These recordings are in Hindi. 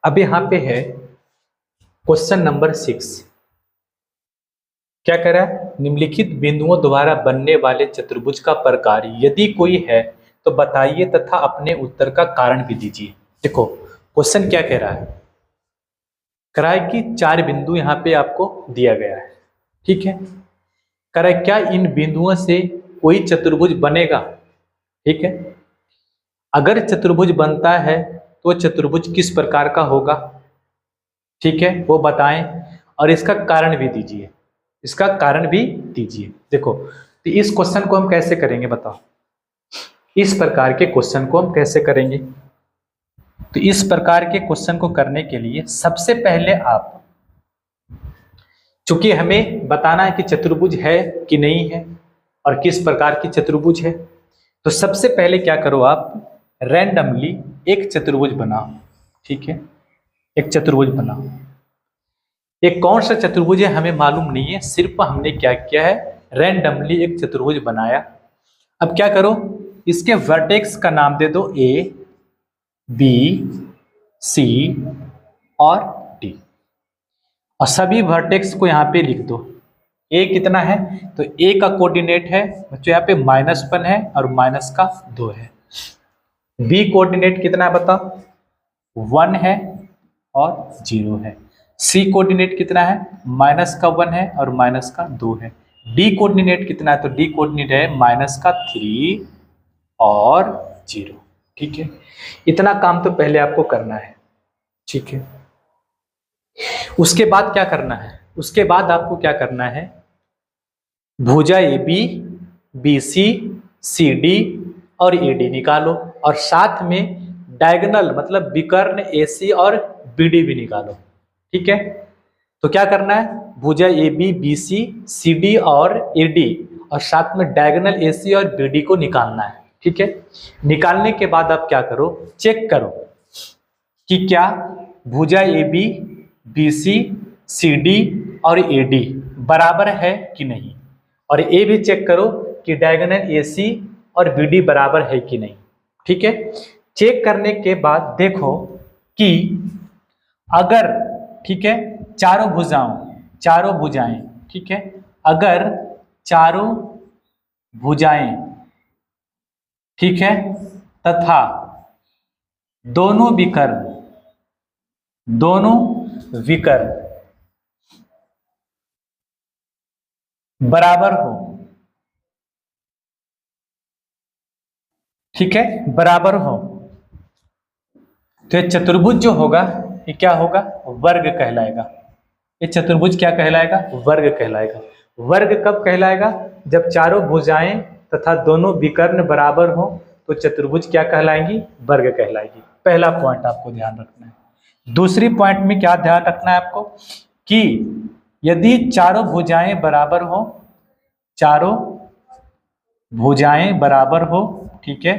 अब यहाँ पे है क्वेश्चन नंबर 6। क्या कह रहा है? निम्नलिखित बिंदुओं द्वारा बनने वाले चतुर्भुज का प्रकार यदि कोई है तो बताइए तथा अपने उत्तर का कारण भी दीजिए। देखो क्वेश्चन क्या कह रहा है, कह रहा है कि 4 बिंदु यहाँ पे आपको दिया गया है, ठीक है। कह रहा है क्या इन बिंदुओं से कोई चतुर्भुज बनेगा, ठीक है। अगर चतुर्भुज बनता है तो चतुर्भुज किस प्रकार का होगा, ठीक है, वो बताएं और इसका कारण भी दीजिए, इसका कारण भी दीजिए। देखो तो इस क्वेश्चन को हम कैसे करेंगे बताओ, इस प्रकार के क्वेश्चन को हम कैसे करेंगे। तो इस प्रकार के क्वेश्चन को करने के लिए सबसे पहले आप, चूंकि हमें बताना है कि चतुर्भुज है कि नहीं है और किस प्रकार की चतुर्भुज है, तो सबसे पहले क्या करो आप रैंडमली एक चतुर्भुज बनाओ, ठीक है। एक चतुर्भुज बनाओ। एक कौन सा चतुर्भुज है हमें मालूम नहीं है, सिर्फ हमने क्या किया है रैंडमली एक चतुर्भुज बनाया। अब क्या करो, इसके वर्टेक्स का नाम दे दो ए बी सी और डी, और सभी वर्टेक्स को यहाँ पे लिख दो। ए कितना है, तो ए का कोऑर्डिनेट है बच्चों यहाँ पे -1 है और -2 है। बी कोऑर्डिनेट कितना है बताओ, 1 है और 0 है। सी कोऑर्डिनेट कितना है, -1 है और -2 है। डी कोऑर्डिनेट कितना है, तो डी कोऑर्डिनेट है -3 और 0, ठीक है। इतना काम तो पहले आपको करना है, ठीक है। उसके बाद क्या करना है, उसके बाद आपको क्या करना है, भुजा A B B C C D और ए डी निकालो और साथ में डायगोनल मतलब विकर्ण ए सी और बी डी भी निकालो, ठीक है। तो क्या करना है, भुजा A B B C C D और ए डी और साथ में डायगोनल ए सी और बी डी को निकालना है, ठीक है। निकालने के बाद आप क्या करो, चेक करो कि क्या भुजा A B B C C D और ए डी बराबर है कि नहीं, और ए भी चेक करो कि डायगोनल ए सी और बी डी बराबर है कि नहीं, ठीक है। चेक करने के बाद देखो कि अगर, ठीक है, चारों भुजाएं, ठीक है, अगर चारों भुजाएं, ठीक है, तथा दोनों विकर्ण बराबर हो, ठीक है, बराबर हो, तो ये चतुर्भुज जो होगा ये क्या होगा, वर्ग कहलाएगा। ये चतुर्भुज क्या कहलाएगा, वर्ग कहलाएगा। वर्ग कब कहलाएगा, जब चारों भुजाएं तथा दोनों विकर्ण बराबर हो तो चतुर्भुज क्या कहलाएंगी, वर्ग कहलाएगी। पहला पॉइंट आपको ध्यान रखना है। दूसरी पॉइंट में क्या ध्यान रखना है आपको कि यदि चारों भुजाएं बराबर हो, चारों भुजाएं बराबर हो, ठीक है,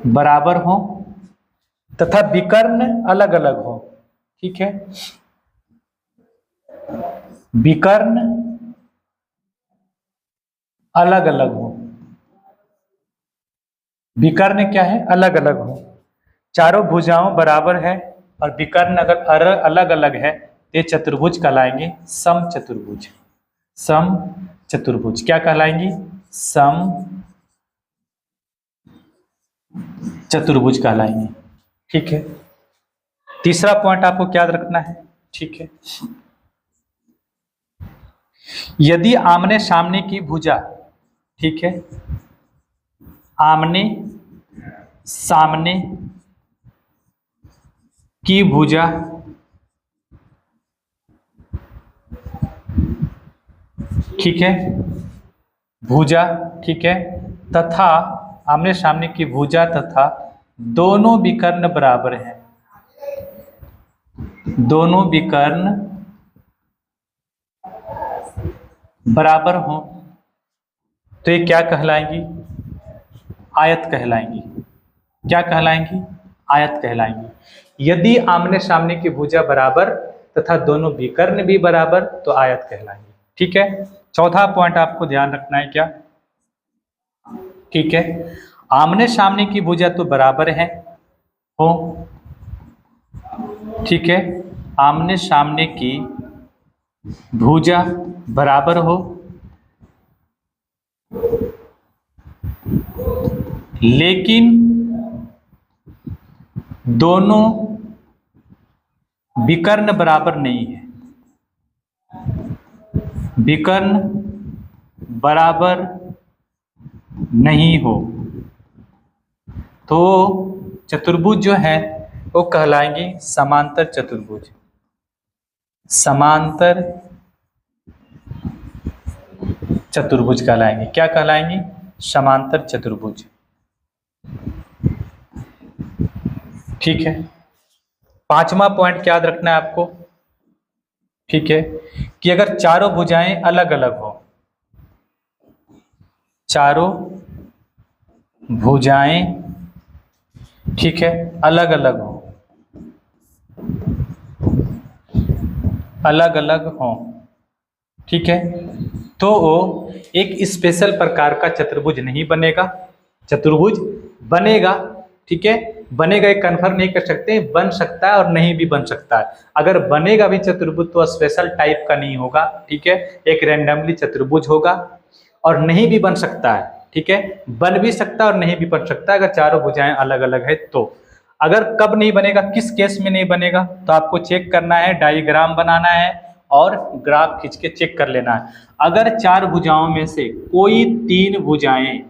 बराबर हो तथा विकर्ण अलग अलग हो, ठीक है, विकर्ण अलग अलग हो, विकर्ण क्या है, अलग अलग हो। चारों भुजाओं बराबर है और विकर्ण अगर अलग अलग है तो चतुर्भुज कहलाएंगे सम चतुर्भुज। सम चतुर्भुज क्या कहलाएंगी, सम चतुर्भुज कहलाएंगे, ठीक है। तीसरा पॉइंट आपको क्या रखना है, ठीक है, यदि आमने सामने की भुजा, ठीक है, आमने सामने की भुजा ठीक है, भुजा, ठीक है, तथा आमने सामने की भुजा तथा दोनों विकर्ण बराबर हैं, दोनों विकर्ण बराबर हो तो ये क्या कहलाएंगी, आयत कहलाएंगी। क्या कहलाएंगी, आयत कहलाएंगी। यदि आमने सामने की भुजा बराबर तथा दोनों विकर्ण भी बराबर तो आयत कहलाएंगी, ठीक है। चौथा पॉइंट आपको ध्यान रखना है क्या, ठीक है, आमने सामने की भुजा तो बराबर है, हो, ठीक है, आमने सामने की भुजा बराबर हो, लेकिन दोनों विकर्ण बराबर नहीं है, विकर्ण बराबर नहीं हो तो चतुर्भुज जो है वो कहलाएंगे समांतर चतुर्भुज। समांतर चतुर्भुज कहलाएंगे। क्या कहलाएंगे? समांतर चतुर्भुज। ठीक है, पांचवा पॉइंट याद रखना है आपको, ठीक है, कि अगर चारों भुजाएं अलग अलग हो, चारों भुजाएं, ठीक है, अलग अलग हो, अलग अलग हो, ठीक है, तो वो एक स्पेशल प्रकार का चतुर्भुज नहीं बनेगा। चतुर्भुज बनेगा, ठीक है, बनेगा एक कन्फर्म नहीं कर सकते, बन सकता है और नहीं भी बन सकता है। अगर बनेगा भी चतुर्भुज तो स्पेशल टाइप का नहीं होगा, ठीक है, एक रैंडमली चतुर्भुज होगा। और नहीं भी बन सकता है, ठीक है, बन भी सकता है और नहीं भी बन सकता है अगर चारों भुजाएं अलग अलग है तो। अगर कब नहीं बनेगा, किस केस में नहीं बनेगा, तो आपको चेक करना है, डायग्राम बनाना है और ग्राफ खींच के चेक कर लेना है। अगर चार भुजाओं में से कोई तीन भुजाएं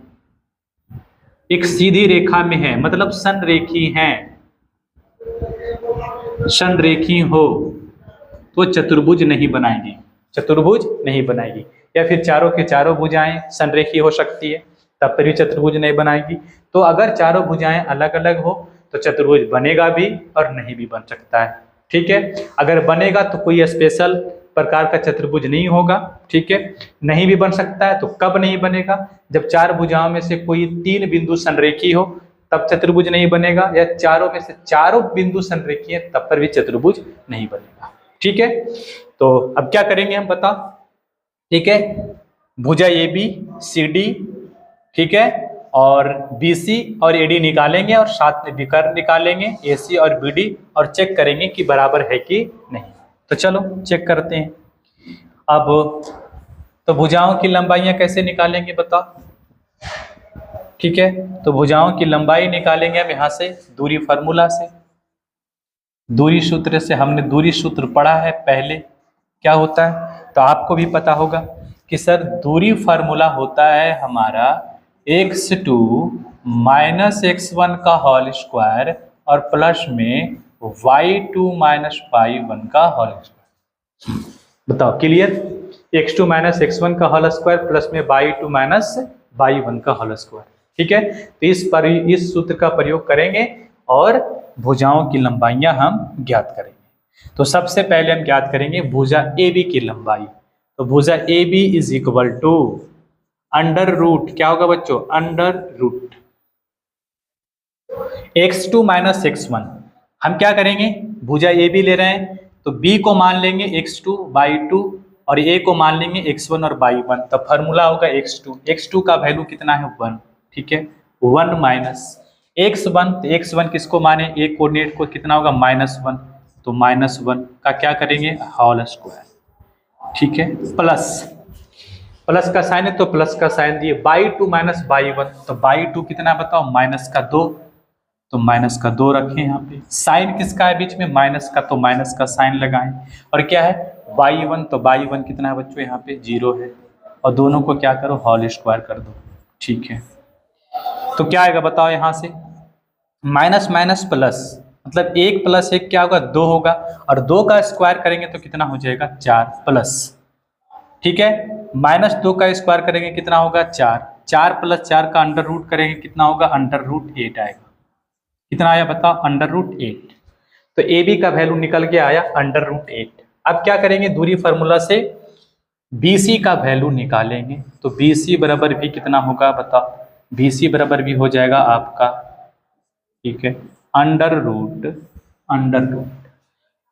एक सीधी रेखा में है, मतलब संरेखी हैं, संरेखी हो तो चतुर्भुज नहीं बनाएगी, चतुर्भुज नहीं बनाएगी। या फिर चारों के चारों भुजाएं संरेखी हो सकती है, तब पर भी चतुर्भुज नहीं बनाएगी। तो अगर चारों भुजाएं अलग अलग हो तो चतुर्भुज बनेगा भी और नहीं भी बन सकता है, ठीक है। अगर बनेगा तो कोई स्पेशल प्रकार का चतुर्भुज नहीं होगा, ठीक है, नहीं भी बन सकता है। तो कब नहीं बनेगा? जब चार भुजाओं में से कोई तीन बिंदु संरेखी हो तब चतुर्भुज नहीं बनेगा, या चारों में से चारों बिंदु संरेखी है तब पर भी चतुर्भुज नहीं बनेगा, ठीक है। तो अब क्या करेंगे हम, बता, ठीक है, भुजा ए बी सी डी, ठीक है, और बी सी और ए डी निकालेंगे और साथ में विकर्ण निकालेंगे ए सी और बी डी, और चेक करेंगे कि बराबर है कि नहीं। तो चलो चेक करते हैं। अब तो भुजाओं की लंबाइयां कैसे निकालेंगे बताओ, ठीक है। तो भुजाओं की लंबाई निकालेंगे हम यहाँ से दूरी फार्मूला से, दूरी सूत्र से। हमने दूरी सूत्र पढ़ा है पहले, क्या होता है तो आपको भी पता होगा कि सर दूरी फार्मूला होता है हमारा x2 माइनस x1 का होल स्क्वायर और प्लस में y2 माइनस y1 का होल स्क्वायर। बताओ, क्लियर? x2 माइनस x1 का होल स्क्वायर प्लस में y2 माइनस y1 का होल स्क्वायर, ठीक है। तो इस सूत्र का प्रयोग करेंगे और भुजाओं की लंबाइयां हम ज्ञात करेंगे। तो सबसे पहले हम ज्ञात करेंगे भुजा ए बी की लंबाई। तो भुजा A B is equal to under root, क्या होगा बच्चों, under root x2 minus x1। हम क्या करेंगे, भुजा ए बी ले रहे हैं तो b को मान लेंगे x2 y2 और a को मान लेंगे x1 और y1। तो फॉर्मूला होगा x2 का वैल्यू कितना है 1, ठीक है, 1 माइनस x1, तो x1 किसको माने, a कोऑर्डिनेट को, कितना होगा -1, तो -1 का क्या करेंगे होल स्क्वायर, ठीक है, प्लस का साइन है तो प्लस का साइन दिए, y2 माइनस y1, तो y2 कितना बताओ -2, तो -2 रखें यहाँ पे। साइन किसका है बीच में, माइनस का, तो माइनस का साइन लगाएं। और क्या है y1, तो y1 कितना है बच्चों यहाँ पे 0 है, और दोनों को क्या करो होल स्क्वायर कर दो, ठीक है। तो क्या आएगा बताओ, यहाँ से माइनस माइनस प्लस, मतलब 1 + 1 क्या होगा 2 होगा, और 2 का स्क्वायर करेंगे तो कितना हो जाएगा 4 प्लस, ठीक है, -2 का स्क्वायर करेंगे कितना होगा 4, 4 + 4 का अंडर रूट करेंगे कितना होगा √8 आएगा। कितना आया बताओ √8। तो ए बी का वैल्यू निकल के आया √8। अब क्या करेंगे, दूरी फार्मूला से बी सी का वैल्यू निकालेंगे। तो बी सी बराबर भी कितना होगा बताओ, बी सी बराबर भी हो जाएगा आपका, ठीक है, under root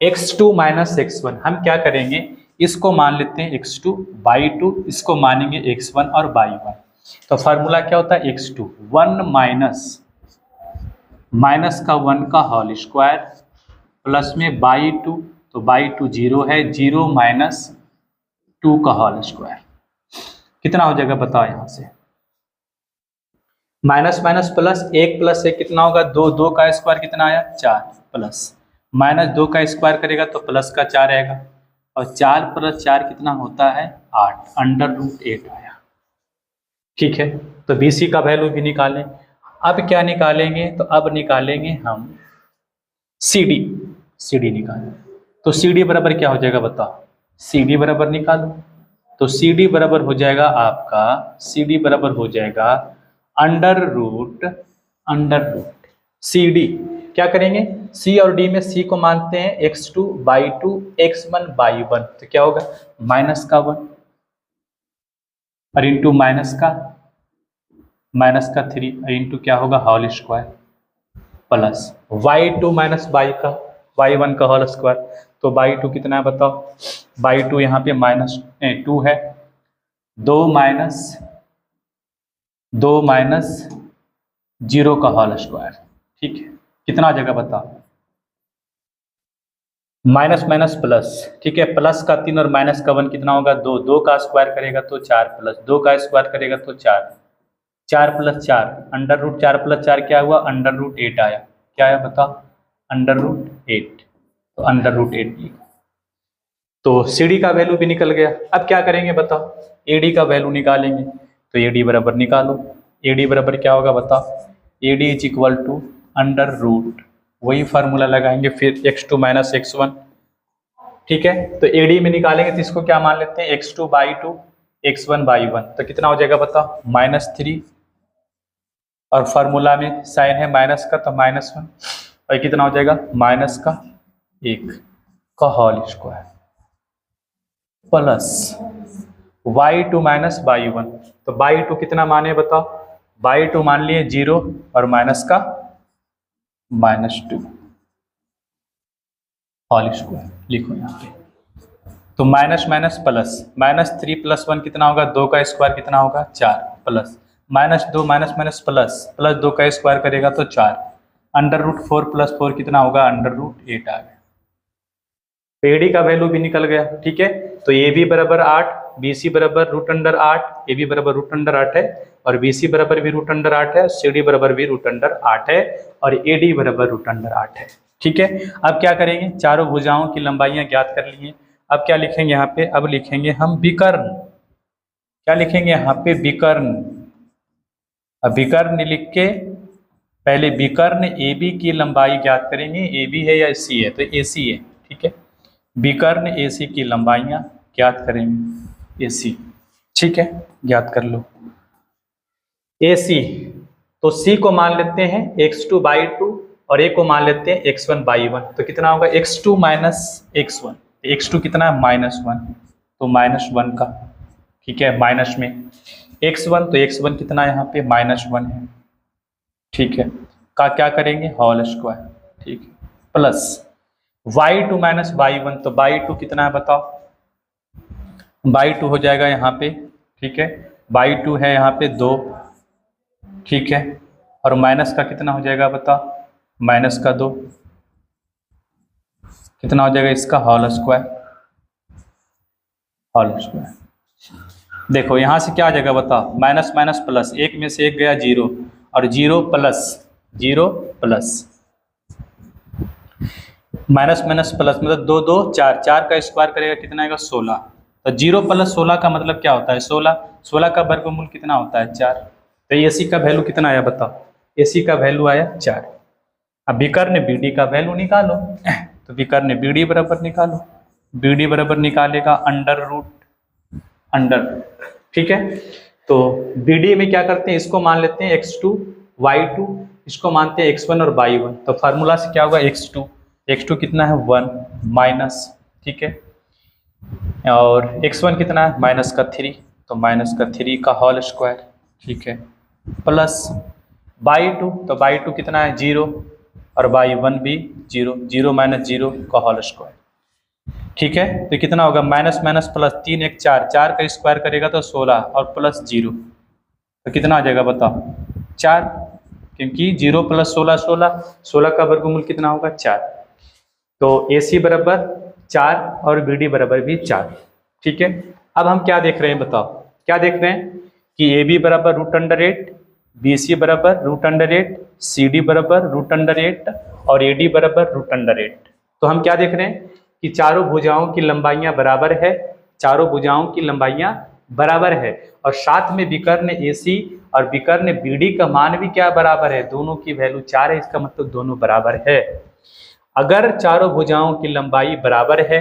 x2 minus x1। हम क्या करेंगे, इसको मान लेते हैं x2 y2, इसको मानेंगे x1 और y1। तो फार्मूला क्या होता है x2 1 माइनस माइनस का 1 का होल स्क्वायर प्लस में बाई 2, तो बाई 2 0 है, 0 माइनस 2 का होल स्क्वायर कितना हो जाएगा बताओ। यहाँ से माइनस माइनस प्लस, 1 प्लस 1 कितना होगा 2, 2 का स्क्वायर कितना आया 4, प्लस माइनस 2 का स्क्वायर करेगा तो प्लस का 4 आएगा, और 4 प्लस 4 कितना होता है 8, अंडर रूट 8 आया। ठीक है, तो BC का वैल्यू भी निकालें। अब क्या निकालेंगे, तो अब निकालेंगे हम CD निकालें। तो CD बराबर क्या हो जाएगा बताओ, CD बराबर निकालो। तो CD बराबर हो जाएगा आपका, CD बराबर हो जाएगा अंडर रूट CD। क्या करेंगे, C और D में C को मानते हैं x2/2 x1/1, तो क्या होगा माइनस का 1 और इंटू माइनस का 3 और इंटू क्या होगा whole square plus y2 minus y1 का होल स्क्वायर। तो y2 कितना है बताओ, y2 यहाँ पे -2 है, 2 माइनस 0 का होल स्क्वायर। ठीक है, कितना आ जाएगा बताओ, माइनस माइनस प्लस। ठीक है, प्लस का 3 और माइनस का 1 कितना होगा 2, 2 का स्क्वायर करेगा तो 4, प्लस 2 का स्क्वायर करेगा तो 4, 4 प्लस 4 अंडर रूट 4 प्लस 4 क्या हुआ अंडर रूट 8 आया। क्या आया बताओ, अंडर रूट 8, तो अंडर रूट 8 लिखा। तो CD का वैल्यू भी निकल गया। अब क्या करेंगे बताओ, AD का वैल्यू निकालेंगे। तो AD बराबर निकालो, AD बराबर क्या होगा बताओ, AD is equal to under root, वही फार्मूला लगाएंगे फिर x2 माइनस x1। ठीक है, तो AD में निकालेंगे तो इसको क्या मान लेते हैं x2/2 x1/1, तो कितना हो जाएगा बताओ -3, और फार्मूला में साइन है माइनस का तो -1, और कितना हो जाएगा -1 का whole square plus y2 minus y1। तो y2 कितना माने बताओ, y2 मान लिए 0 और माइनस का -2 होल स्क्वायर लिखो यहाँ पे। तो माइनस माइनस प्लस, -3 + 1 कितना होगा 2 का स्क्वायर कितना होगा 4, प्लस -2 माइनस माइनस प्लस 2 का स्क्वायर करेगा तो 4, अंडर रूट 4 + 4 कितना होगा अंडर रूट 8 आ गया। तो AD का वैल्यू भी निकल गया। ठीक है, तो AB बराबर 8, BC बराबर √8, AB बराबर √8 है, और BC बराबर भी √8 है, CD बराबर भी √8 है, और AD बराबर √8 है। ठीक है, अब क्या करेंगे, चारों भुजाओं की लंबाइयां ज्ञात कर लिए। अब क्या लिखेंगे यहाँ पे, अब लिखेंगे हम विकर्ण। क्या लिखेंगे यहाँ पे विकर्ण। अब विकर्ण लिख के पहले विकर्ण AB की लंबाई ज्ञात करेंगे, AB है या AC है, तो AC है। ठीक है, विकर्ण AC की लंबाइयां ज्ञात करेंगे, AC। ठीक है, ज्ञात कर लो AC। तो C को मान लेते हैं x2/2 और A को मान लेते हैं x1/1, तो कितना होगा x2 माइनस x1, x2 कितना है -1, तो -1 का। ठीक है, माइनस में x1, तो x1 कितना है यहाँ पे -1 है। ठीक है, का क्या करेंगे होल स्क्वायर। ठीक है, प्लस y2 माइनस y1, तो y2 कितना है बताओ, y2 हो जाएगा यहाँ पे। ठीक है, y2 है यहाँ पे 2। ठीक है, और माइनस का कितना हो जाएगा बताओ, माइनस का 2 कितना हो जाएगा इसका होल स्क्वायर। देखो यहाँ से क्या आ जाएगा बताओ, माइनस माइनस प्लस, 1 में से 1 गया 0, और 0 प्लस माइनस माइनस प्लस मतलब 2 2 4, 4 का स्क्वायर करेगा कितना आएगा 16। तो 0 + 16 का मतलब क्या होता है 16, 16 का वर्गमूल कितना होता है 4। तो AC का वैल्यू कितना आया बताओ, AC का वैल्यू आया 4। अब विकर्ण BD का वैल्यू निकालो। तो विकर्ण BD बराबर निकालो, BD बराबर निकालेगा अंडर। ठीक है, तो BD में क्या करते हैं, इसको मान लेते हैं x2 y2, इसको मानते हैं x1 और y1। तो फार्मूला से क्या होगा x2 कितना है 1 माइनस। ठीक है, और x1 कितना है -3, तो -3 का होल स्क्वायर। ठीक है, प्लस y2, तो y2 कितना है 0, और y1 भी 0, 0 माइनस 0 का होल स्क्वायर। ठीक है, तो कितना होगा माइनस माइनस प्लस, 3 1 4, 4 का स्क्वायर करेगा तो 16, और प्लस 0, तो कितना आ जाएगा बताओ 4। क्योंकि 0 + 16 16, 16 का वर्गमूल कितना होगा 4। तो AC बराबर 4 और BD बराबर भी 4। ठीक है, अब हम क्या देख रहे हैं बताओ, क्या देख रहे हैं कि AB बराबर √8, BC बराबर √8, CD बराबर √8 और AD बराबर √8। तो हम क्या देख रहे हैं कि चारों भुजाओं की लंबाइयां बराबर है, चारों भुजाओं की लंबाइयां बराबर है, और साथ में विकर्ण AC और विकर्ण BD का मान भी क्या बराबर है, दोनों की वैल्यू 4 है, इसका मतलब दोनों बराबर है। अगर चारों भुजाओं की लंबाई बराबर है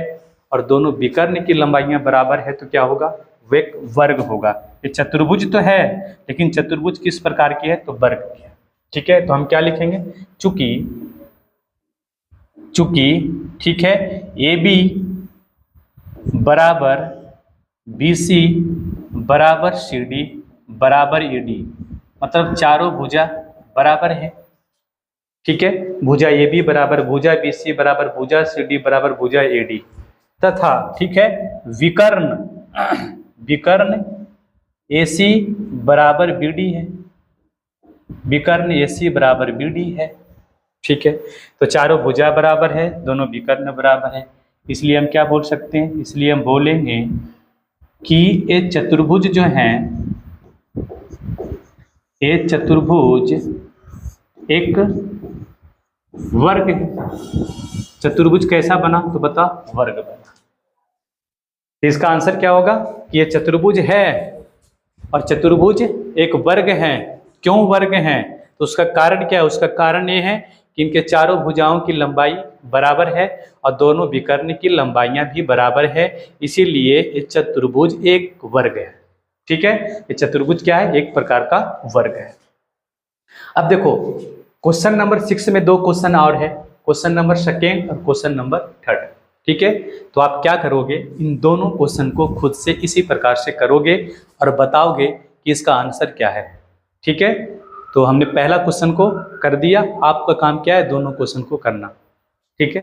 और दोनों विकर्ण की लंबाइयां बराबर है तो क्या होगा, वे वर्ग होगा। ये चतुर्भुज तो है, लेकिन चतुर्भुज किस प्रकार की है, तो वर्ग की है। ठीक है, तो हम क्या लिखेंगे, चूंकि ठीक है AB बराबर BC बराबर CD बराबर AD, मतलब चारों भुजा बराबर है। ठीक है, भुजा AB बराबर भुजा BC बराबर भुजा CD बराबर भुजा AD, तथा ठीक है विकर्ण AC बराबर BD है, विकर्ण AC बराबर BD है। ठीक है, तो चारों भुजा बराबर है, दोनों विकर्ण बराबर है, इसलिए हम क्या बोल सकते हैं, इसलिए हम बोलेंगे कि ये चतुर्भुज जो हैं, ये चतुर्भुज एक वर्ग है। चतुर्भुज कैसा बना, तो बता, वर्ग बना। तो इसका आंसर क्या होगा कि ये चतुर्भुज है और चतुर्भुज एक वर्ग है। क्यों वर्ग है, तो उसका कारण क्या है, उसका कारण ये है कि इनके चारों भुजाओं की लंबाई बराबर है और दोनों विकर्ण की लंबाइयां भी बराबर है, इसीलिए ये चतुर्भुज एक वर्ग है। ठीक है, ये चतुर्भुज क्या है, एक प्रकार का वर्ग है। अब देखो क्वेश्चन नंबर 6 में 2 क्वेश्चन और है, क्वेश्चन नंबर 2 और क्वेश्चन नंबर 3। ठीक है, तो आप क्या करोगे, इन दोनों क्वेश्चन को खुद से इसी प्रकार से करोगे और बताओगे कि इसका आंसर क्या है। ठीक है, तो हमने पहला क्वेश्चन को कर दिया, आपका काम क्या है, दोनों क्वेश्चन को करना।